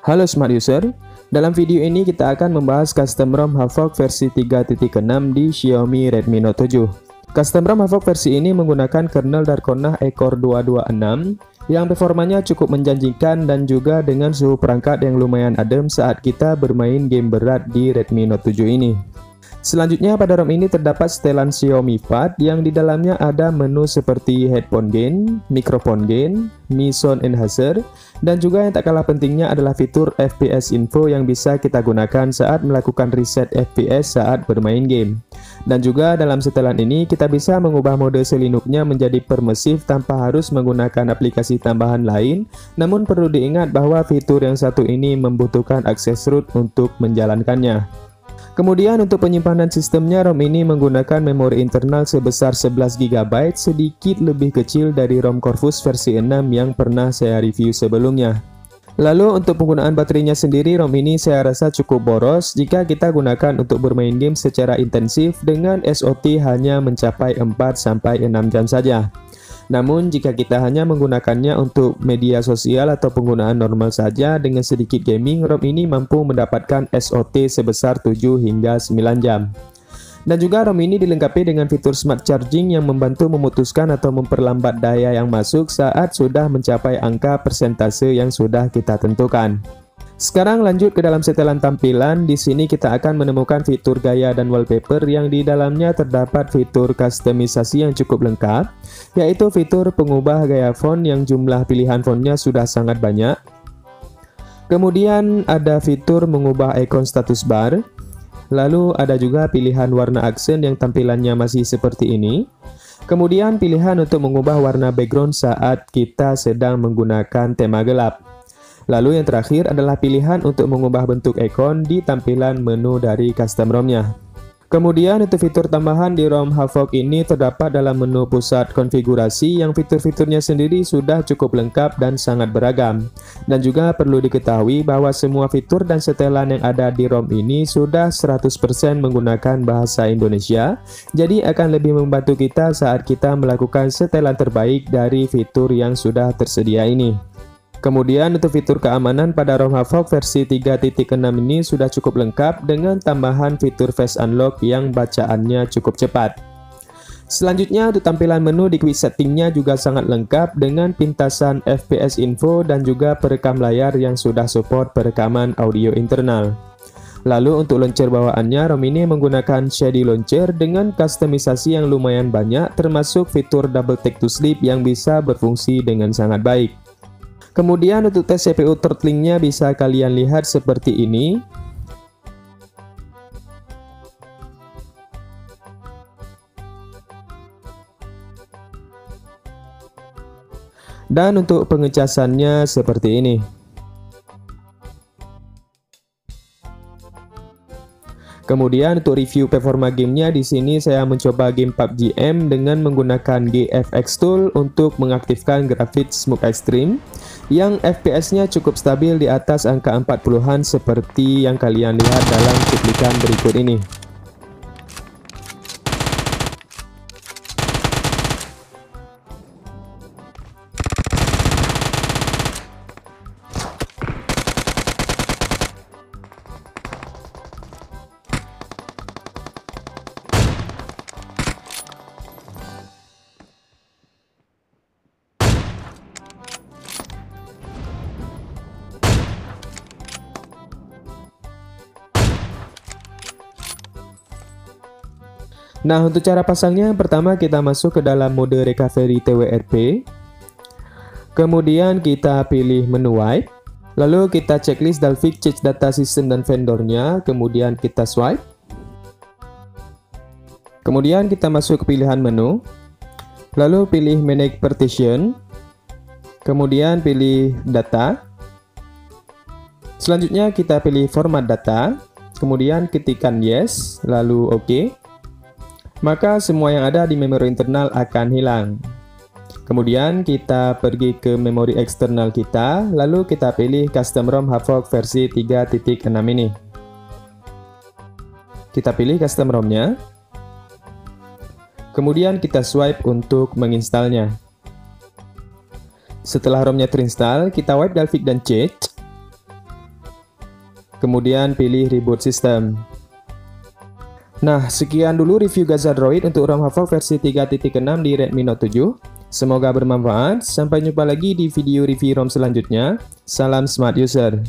Halo Smart User, dalam video ini kita akan membahas custom ROM Havok versi 3.6 di Xiaomi Redmi Note 7. Custom ROM Havok versi ini menggunakan kernel Darkonah Ekor 226 yang performanya cukup menjanjikan dan juga dengan suhu perangkat yang lumayan adem saat kita bermain game berat di Redmi Note 7 ini. Selanjutnya pada ROM ini terdapat setelan Xiaomi Pad yang di dalamnya ada menu seperti headphone gain, microphone gain, Mi Sound Enhancer, dan juga yang tak kalah pentingnya adalah fitur FPS Info yang bisa kita gunakan saat melakukan reset FPS saat bermain game. Dan juga dalam setelan ini kita bisa mengubah mode selinupnya menjadi permisif tanpa harus menggunakan aplikasi tambahan lain, namun perlu diingat bahwa fitur yang satu ini membutuhkan akses root untuk menjalankannya. Kemudian untuk penyimpanan sistemnya, ROM ini menggunakan memori internal sebesar 11 GB, sedikit lebih kecil dari ROM Corvus versi 6 yang pernah saya review sebelumnya. Lalu untuk penggunaan baterainya sendiri, ROM ini saya rasa cukup boros jika kita gunakan untuk bermain game secara intensif dengan SOT hanya mencapai 4-6 jam saja. Namun jika kita hanya menggunakannya untuk media sosial atau penggunaan normal saja dengan sedikit gaming, ROM ini mampu mendapatkan SOT sebesar 7 hingga 9 jam. Dan juga ROM ini dilengkapi dengan fitur Smart Charging yang membantu memutuskan atau memperlambat daya yang masuk saat sudah mencapai angka persentase yang sudah kita tentukan. Sekarang lanjut ke dalam setelan tampilan. Di sini kita akan menemukan fitur gaya dan wallpaper yang di dalamnya terdapat fitur kustomisasi yang cukup lengkap, yaitu fitur pengubah gaya font yang jumlah pilihan fontnya sudah sangat banyak. Kemudian ada fitur mengubah ikon status bar. Lalu ada juga pilihan warna aksen yang tampilannya masih seperti ini. Kemudian pilihan untuk mengubah warna background saat kita sedang menggunakan tema gelap. Lalu yang terakhir adalah pilihan untuk mengubah bentuk ikon di tampilan menu dari custom ROM-nya. Kemudian untuk fitur tambahan di ROM Havok ini terdapat dalam menu pusat konfigurasi yang fitur-fiturnya sendiri sudah cukup lengkap dan sangat beragam. Dan juga perlu diketahui bahwa semua fitur dan setelan yang ada di ROM ini sudah 100% menggunakan bahasa Indonesia, jadi akan lebih membantu kita saat kita melakukan setelan terbaik dari fitur yang sudah tersedia ini. Kemudian untuk fitur keamanan pada ROM Havok versi 3.6 ini sudah cukup lengkap dengan tambahan fitur Face Unlock yang bacaannya cukup cepat. Selanjutnya untuk tampilan menu di quick settingnya juga sangat lengkap dengan pintasan FPS Info dan juga perekam layar yang sudah support perekaman audio internal. Lalu untuk launcher bawaannya, ROM ini menggunakan Shady Launcher dengan kustomisasi yang lumayan banyak, termasuk fitur Double Tap to Sleep yang bisa berfungsi dengan sangat baik. Kemudian untuk tes CPU throttling-nya bisa kalian lihat seperti ini. Dan untuk pengecasannya seperti ini. Kemudian untuk review performa gamenya, di sini saya mencoba game PUBG M dengan menggunakan GFX Tool untuk mengaktifkan grafik Smoke Extreme yang FPS-nya cukup stabil di atas angka 40-an seperti yang kalian lihat dalam cuplikan berikut ini. Nah, untuk cara pasangnya, pertama kita masuk ke dalam mode recovery TWRP. Kemudian kita pilih menu wipe. Lalu kita checklist Dalvik, cek data sistem dan vendornya. Kemudian kita swipe. Kemudian kita masuk ke pilihan menu. Lalu pilih manage partition. Kemudian pilih data. Selanjutnya kita pilih format data. Kemudian ketikkan yes, lalu OK. Maka semua yang ada di memori internal akan hilang. Kemudian kita pergi ke memori eksternal kita, lalu kita pilih custom ROM Havok versi 3.6 ini. Kita pilih custom ROM-nya. Kemudian kita swipe untuk menginstalnya. Setelah ROM-nya terinstall, kita wipe Dalvik dan change. kemudian pilih Reboot System. Nah, sekian dulu review Gazadroid untuk ROM Havok versi 3.6 di Redmi Note 7. Semoga bermanfaat. Sampai jumpa lagi di video review ROM selanjutnya. Salam Smart User.